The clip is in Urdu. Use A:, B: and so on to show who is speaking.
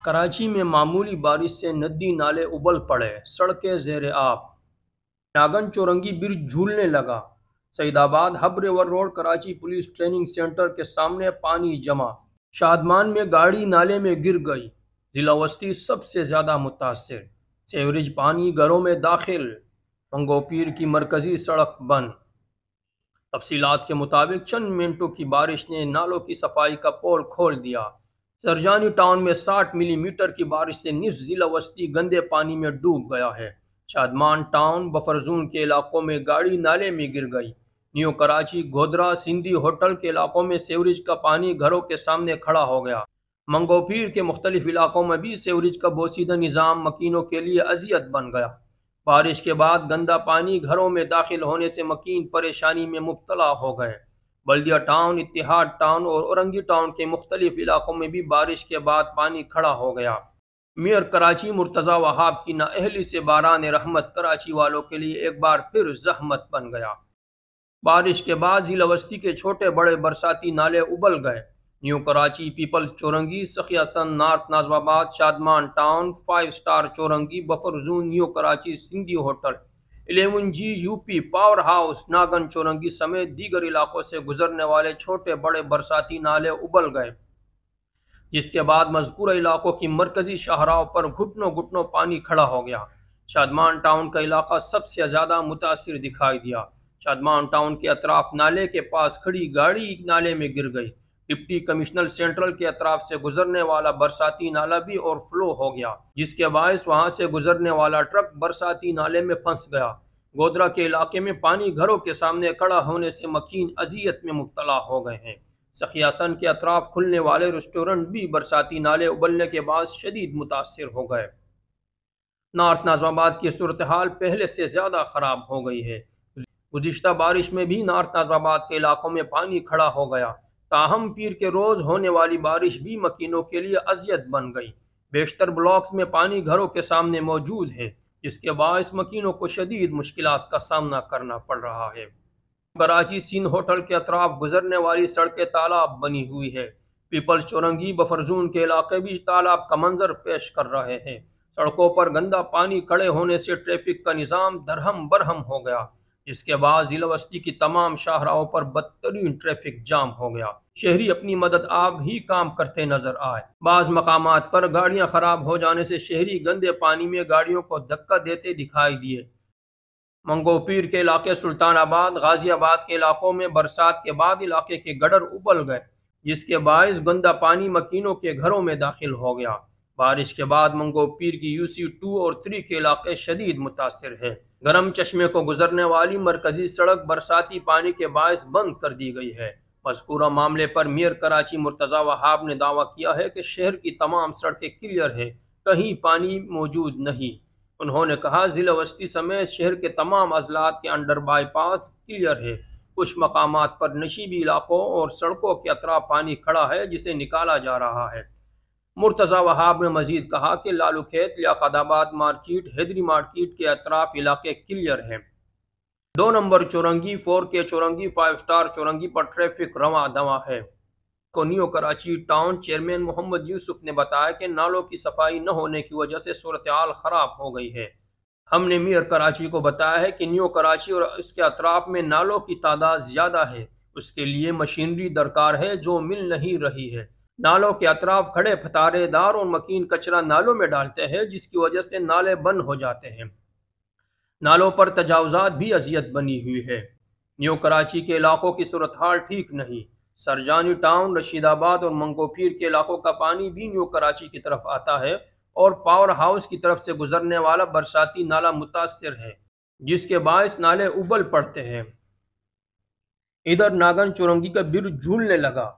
A: کراچی میں معمولی بارش سے ندی نالے ابل پڑے، سڑکیں زیر آب، ناگن چورنگی برج جھولنے لگا۔ سعید آباد hub river road Karachi police training centre کے سامنے پانی جمع، شادمان میں گاڑی نالے میں گر گئی، ضلع وسطی سب سے زیادہ متاثر، سیوریج پانی گھروں میں داخل، منگو پیر کی مرکزی سڑک بند۔ تفصیلات کے مطابق چند منٹوں کی بارش نے نالوں کی صفائی کا پول کھول دیا۔ سرجانی ٹاؤن میں 60 ملی میٹر کی بارش سے نصف ضلع وسطی گندے پانی میں ڈوب گیا ہے۔ شادمان ٹاؤن بفر زون کے علاقوں میں گاڑی نالے میں گر گئی۔ نیو کراچی گودرا سندھی ہوٹل کے علاقوں میں سیوریج کا پانی گھروں کے سامنے کھڑا ہو گیا۔ منگو پیر کے مختلف علاقوں میں بھی سیوریج کا بوسیدہ نظام مکینوں کے لیے اذیت بن گیا۔ بارش کے بعد گندا پانی گھروں میں داخل ہونے سے مکین پریشانی میں مبتلا ہو گئے۔ بلدیہ ٹاؤن، اتحاد ٹاؤن اور اورنگی ٹاؤن کے مختلف علاقوں میں بھی بارش کے بعد پانی کھڑا ہو گیا۔ میئر کراچی مرتضی وہاب کی نااہلی سے باران رحمت کراچی والوں کے لیے ایک بار پھر زحمت بن گیا۔ بارش کے بعد ضلع وسطی کے چھوٹے بڑے برساتی نالے ابل گئے۔ نیو کراچی، پیپلز چورنگی، سخی حسن، نارتھ ناظم آباد، Shadman town, 5 star Chowrangi, buffer zone, new Karachi Sindhi hotel, 11G U P power house, Nagan Chowrangi سمیت دیگر علاقوں سے گزرنے والے چھوٹے بڑے برساتی نالے ابل گئے، جس کے بعد مذکورہ علاقوں کی مرکزی شاہراہوں پر گھٹنوں گھٹنوں پانی کھڑا ہو گیا۔ شادمان ٹاؤن کا علاقہ سب سے زیادہ متاثر دکھائی دیا۔ شادمان ٹاؤن کے اطراف نالے کے پاس کھڑی گاڑی نالے میں گر گئی۔ ڈپٹی کمشنر سینٹرل کے اطراف سے گزرنے والا برساتی نالا بھی اوور فلو ہو گیا، جس کے باعث وہاں سے گزرنے والا ٹرک برساتی نالے میں پھنس گیا۔ گودرا کے علاقے میں پانی گھروں کے سامنے کھڑا ہونے سے مکین اذیت میں مبتلا ہو گئے ہیں۔ سخی حسن کے اطراف کھلنے والے ریسٹورنٹ بھی برساتی نالے ابلنے کے باعث شدید متاثر ہو گئے۔ نارتھ ناظم آباد کی صورتحال پہلے سے زیادہ خراب ہو گئی ہے۔ گزشتہ بارش میں بھی نارتھ ناظم آباد کے علاقوں میں پانی کھڑا ہو گیا، تاہم پیر کے روز ہونے والی بارش بھی مکینوں کے لیے اذیت بن گئی۔ بیشتر بلاکس میں پانی گھروں کے سامنے موجود ہے، جس کے باعث مکینوں کو شدید مشکلات کا سامنا کرنا پڑ رہا ہے۔ کراچی سندھ ہوٹل کے اطراف گزرنے والی سڑکیں تالاب بنی ہوئی ہے۔ پیپلز چورنگی، بفر زون کے علاقے بھی تالاب کا منظر پیش کر رہے ہیں۔ سڑکوں پر گندا پانی کھڑے ہونے سے ٹریفک کا نظام درہم برہم ہو گیا، جس کے بعد ضلع وسطی کی تمام شاہراہوں پر بدترین ٹریفک جام ہو گیا۔ شہری اپنی مدد آپ ہی کام کرتے نظر آئے۔ بعض مقامات پر گاڑیاں خراب ہو جانے سے شہری گندے پانی میں گاڑیوں کو دھکا دیتے دکھائی دیے۔ منگو پیر کے علاقے، سلطان آباد، غازی آباد کے علاقوں میں برسات کے بعد علاقے کے گڈر ابل گئے، جس کے باعث گندا پانی مکینوں کے گھروں میں داخل ہو گیا۔ بارش کے بعد منگو پیر کی UC 2 اور 3 کے علاقے شدید متاثر ہیں۔ گرم چشمے کو گزرنے والی مرکزی سڑک برساتی پانی کے باعث بند کر دی گئی ہے۔ مذکورہ معاملے پر میئر کراچی مرتضی وہاب نے دعویٰ کیا ہے کہ شہر کی تمام سڑکیں کلیئر ہیں، کہیں پانی موجود نہیں۔ انہوں نے کہا ضلع وسطی سمیت شہر کے تمام اضلاع کے انڈر بائی پاس کلیئر ہے۔ کچھ مقامات پر نشیبی علاقوں اور سڑکوں کے اطراف پانی کھڑا ہے، جسے نکالا جا رہا ہے۔ مرتضی وہاب نے مزید کہا کہ لالو کھیت، لیاقت آباد مارکیٹ، حیدری مارکیٹ کے اطراف علاقے کلیئر ہیں۔ 2 نمبر چورنگی، 4K چورنگی، 5 اسٹار چورنگی پر ٹریفک رواں دواں ہے۔ نیو کراچی ٹاؤن چیئرمین محمد یوسف نے بتایا کہ نالوں کی صفائی نہ ہونے کی وجہ سے صورتحال خراب ہو گئی ہے۔ ہم نے میئر کراچی کو بتایا ہے کہ نیو کراچی اور اس کے اطراف میں نالوں کی تعداد زیادہ ہے، اس کے لیے مشینری درکار ہے جو مل نہیں رہی ہے۔ نالوں کے اطراف کھڑے پھتارے دار اور مکین کچرا نالوں میں ڈالتے ہیں، جس کی وجہ سے نالے بند ہو جاتے ہیں۔ نالوں پر تجاوزات بھی اذیت بنی ہوئی ہے۔ نیو کراچی کے علاقوں کی صورتحال ٹھیک نہیں۔ سرجانی ٹاؤن، رشید آباد اور منگو پیر کے علاقوں کا پانی بھی نیو کراچی کی طرف آتا ہے اور پاور ہاؤس کی طرف سے گزرنے والا برساتی نالا متاثر ہے، جس کے باعث نالے ابل پڑتے ہیں۔ ادھر ناگن چورنگی کا برج جھولنے لگا۔